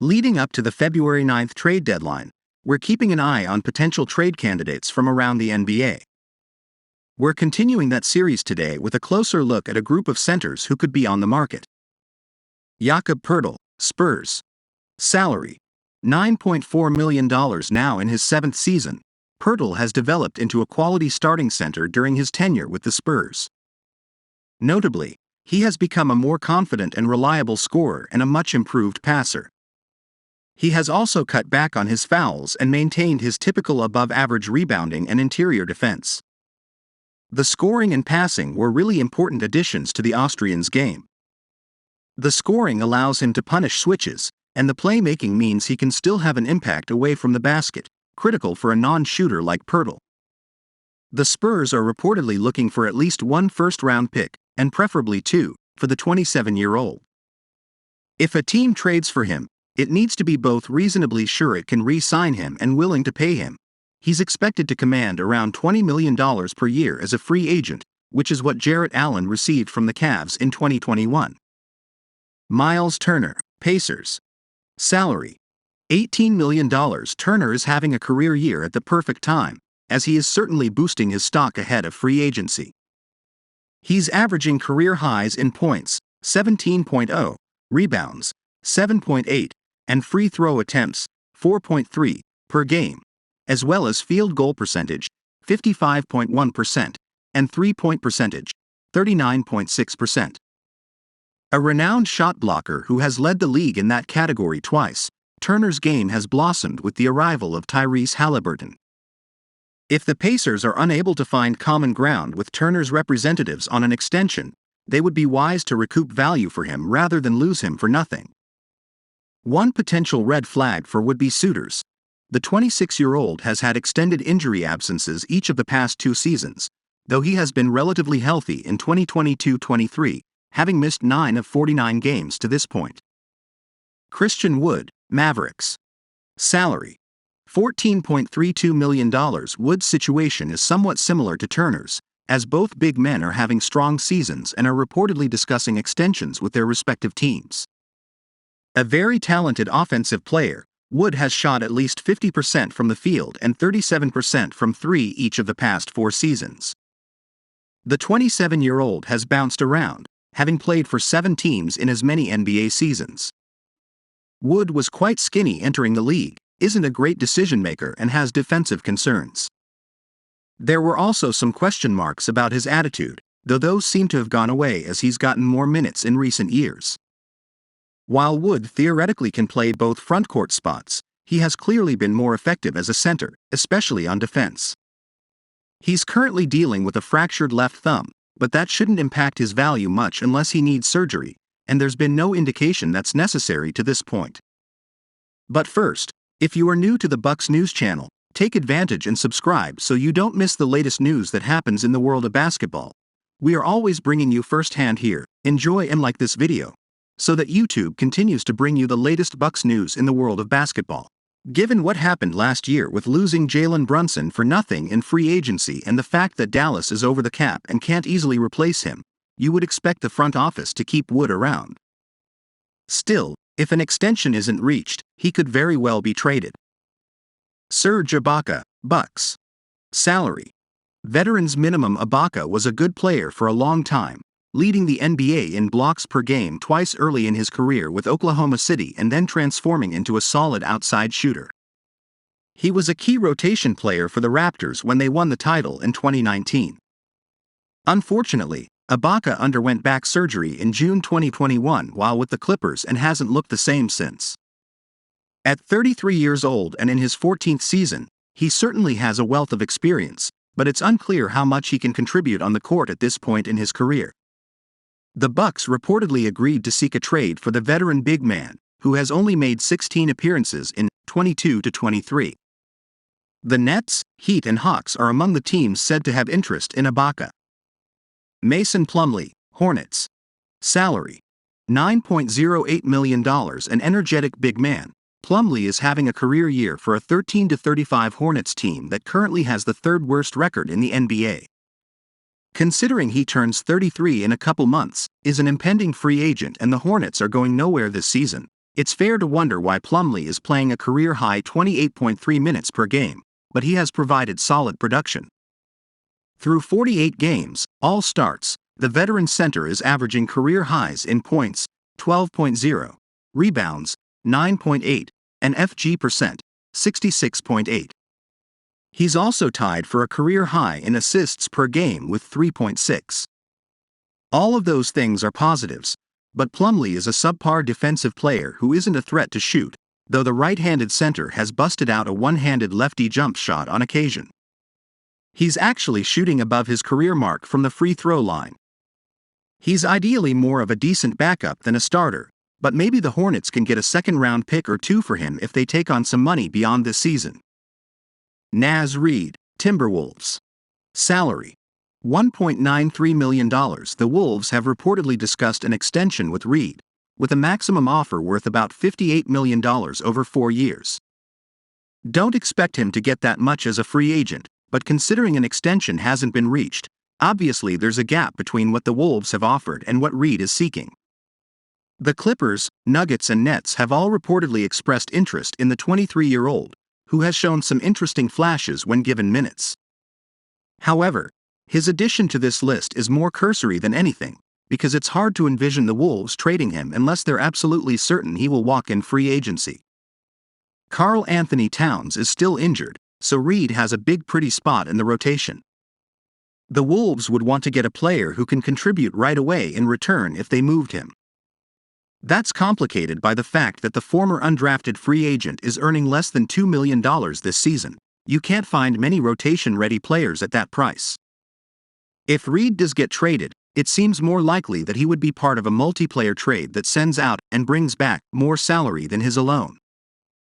Leading up to the February 9th trade deadline, we're keeping an eye on potential trade candidates from around the NBA. We're continuing that series today with a closer look at a group of centers who could be on the market. Jakob Poeltl, Spurs. Salary: $9.4 million. Now in his 7th season, Poeltl has developed into a quality starting center during his tenure with the Spurs. Notably, he has become a more confident and reliable scorer and a much improved passer. He has also cut back on his fouls and maintained his typical above-average rebounding and interior defense. The scoring and passing were really important additions to the Austrian's game. The scoring allows him to punish switches, and the playmaking means he can still have an impact away from the basket, critical for a non-shooter like Poeltl. The Spurs are reportedly looking for at least one first-round pick, and preferably two, for the 27-year-old. If a team trades for him, it needs to be both reasonably sure it can re-sign him and willing to pay him. He's expected to command around $20 million per year as a free agent, which is what Jarrett Allen received from the Cavs in 2021. Miles Turner, Pacers. Salary: $18 million. Turner is having a career year at the perfect time, as he is certainly boosting his stock ahead of free agency. He's averaging career highs in points, 17.0, rebounds, 7.8, and free throw attempts, 4.3, per game, as well as field goal percentage, 55.1%, and three-point percentage, 39.6%. A renowned shot blocker who has led the league in that category twice, Turner's game has blossomed with the arrival of Tyrese Haliburton. If the Pacers are unable to find common ground with Turner's representatives on an extension, they would be wise to recoup value for him rather than lose him for nothing. One potential red flag for would-be suitors: the 26-year-old has had extended injury absences each of the past 2 seasons, though he has been relatively healthy in 2022-23, having missed 9 of 49 games to this point. Christian Wood, Mavericks. Salary: $14.32 million. Wood's situation is somewhat similar to Turner's, as both big men are having strong seasons and are reportedly discussing extensions with their respective teams. A very talented offensive player, Wood has shot at least 50% from the field and 37% from 3 each of the past 4 seasons. The 27-year-old has bounced around, having played for 7 teams in as many NBA seasons. Wood was quite skinny entering the league, isn't a great decision-maker, and has defensive concerns. There were also some question marks about his attitude, though those seem to have gone away as he's gotten more minutes in recent years. While Wood theoretically can play both frontcourt spots, he has clearly been more effective as a center, especially on defense. He's currently dealing with a fractured left thumb, but that shouldn't impact his value much unless he needs surgery, and there's been no indication that's necessary to this point. But first, if you are new to the Bucks News channel, take advantage and subscribe so you don't miss the latest news that happens in the world of basketball. We are always bringing you firsthand here. Enjoy and like this video, so that YouTube continues to bring you the latest Bucks news in the world of basketball. Given what happened last year with losing Jalen Brunson for nothing in free agency and the fact that Dallas is over the cap and can't easily replace him, you would expect the front office to keep Wood around. Still, if an extension isn't reached, he could very well be traded. Serge Ibaka, Bucks. Salary: veterans minimum. Ibaka was a good player for a long time, leading the NBA in blocks per game twice early in his career with Oklahoma City and then transforming into a solid outside shooter. He was a key rotation player for the Raptors when they won the title in 2019. Unfortunately, Ibaka underwent back surgery in June 2021 while with the Clippers and hasn't looked the same since. At 33 years old and in his 14th season, he certainly has a wealth of experience, but it's unclear how much he can contribute on the court at this point in his career. The Bucks reportedly agreed to seek a trade for the veteran big man, who has only made 16 appearances in 22-23. The Nets, Heat and Hawks are among the teams said to have interest in Ibaka. Mason Plumlee, Hornets. Salary: $9.08 million. An energetic big man, Plumlee is having a career year for a 13-35 Hornets team that currently has the 3rd worst record in the NBA. Considering he turns 33 in a couple months, is an impending free agent and the Hornets are going nowhere this season, It's fair to wonder why Plumlee is playing a career-high 28.3 minutes per game, but he has provided solid production. Through 48 games, all starts, the veteran center is averaging career highs in points, 12.0, rebounds, 9.8, and FG%, 66.8. He's also tied for a career high in assists per game with 3.6. All of those things are positives, but Plumlee is a subpar defensive player who isn't a threat to shoot, though the right-handed center has busted out a one-handed lefty jump shot on occasion. He's actually shooting above his career mark from the free throw line. He's ideally more of a decent backup than a starter, but maybe the Hornets can get a second-round pick or two for him if they take on some money beyond this season. Naz Reid, Timberwolves. Salary: $1.93 million. The Wolves have reportedly discussed an extension with Reid, with a maximum offer worth about $58 million over 4 years. Don't expect him to get that much as a free agent, but considering an extension hasn't been reached, obviously there's a gap between what the Wolves have offered and what Reid is seeking. The Clippers, Nuggets and Nets have all reportedly expressed interest in the 23-year-old, who has shown some interesting flashes when given minutes. However, his addition to this list is more cursory than anything, because it's hard to envision the Wolves trading him unless they're absolutely certain he will walk in free agency. Karl Anthony Towns is still injured, so Reid has a big pretty spot in the rotation. The Wolves would want to get a player who can contribute right away in return if they moved him. That's complicated by the fact that the former undrafted free agent is earning less than $2 million this season. You can't find many rotation-ready players at that price. If Reid does get traded, it seems more likely that he would be part of a multiplayer trade that sends out and brings back more salary than his alone.